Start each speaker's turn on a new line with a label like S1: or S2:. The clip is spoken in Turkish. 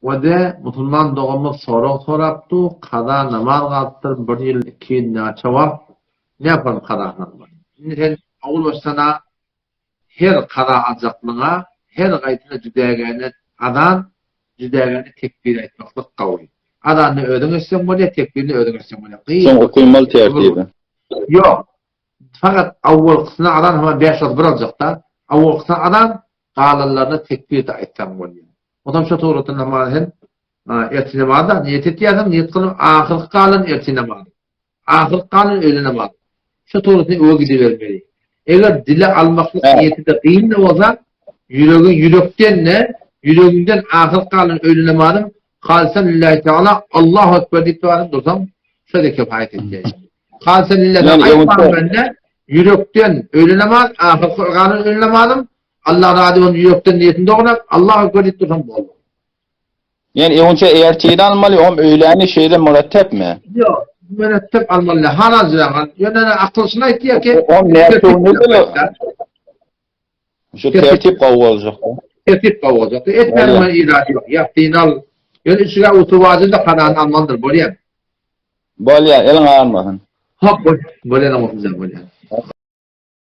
S1: ve de Müslüman doğumuz soraptı, kaza namaz kıldır, bir yıl 2 yıl ne çavap, ne yapalım kaza namaz? Şimdi sen avul başına her kaza azaklığına, her gaytına cüdegene adam, cüdegene tekbir etmeklik kavli. Adamını ödün etsen böyle, tekbirini ödün etsen böyle.
S2: Son kıymalı tertibi.
S1: Yok. Fakat avval kısmına adam hemen 5 yıl bırakacak da, avval kısmına adam qalanlarına tekbir de etsen böyle. Odam şu doğrultuda namazın ertesi namazda niyet ettiysem niyet kılıp ahir qalan ertesi namaz. Ahir qalan öğle namaz. Şu doğrultuda o gidivermeli. Eğer dile almaklık niyeti de kıyım ne olsa yürekten ne? Yüreğinden ahir qalan öğle namazım qalsan lillahi teala Allahu ekber deyip varım dursam şöyle kefayet edeceğim. Qalsan lillahi teala bende yürekten öğle namaz ahir qalan öğle namazım Allah razı olsun yürekten niyetinde olarak Allahu ekber deyip dursam bu.
S2: Yani önce erteğini almalı, öğleni şeyde mürettep mi?
S1: Yok, mürettep almalı. Haraz zaman, yönene akılsına ihtiyaç ki
S2: ne yapıyor? Şu tertip kavga olacak.
S1: Tertip kavga olacak. Etmenin irade yok. Yaptığını al. Yani içine utuvacı da kanağını almalıdır. Böyle.
S2: Böyle elin ağırmasın.
S1: Hop, böyle namazımıza böyle.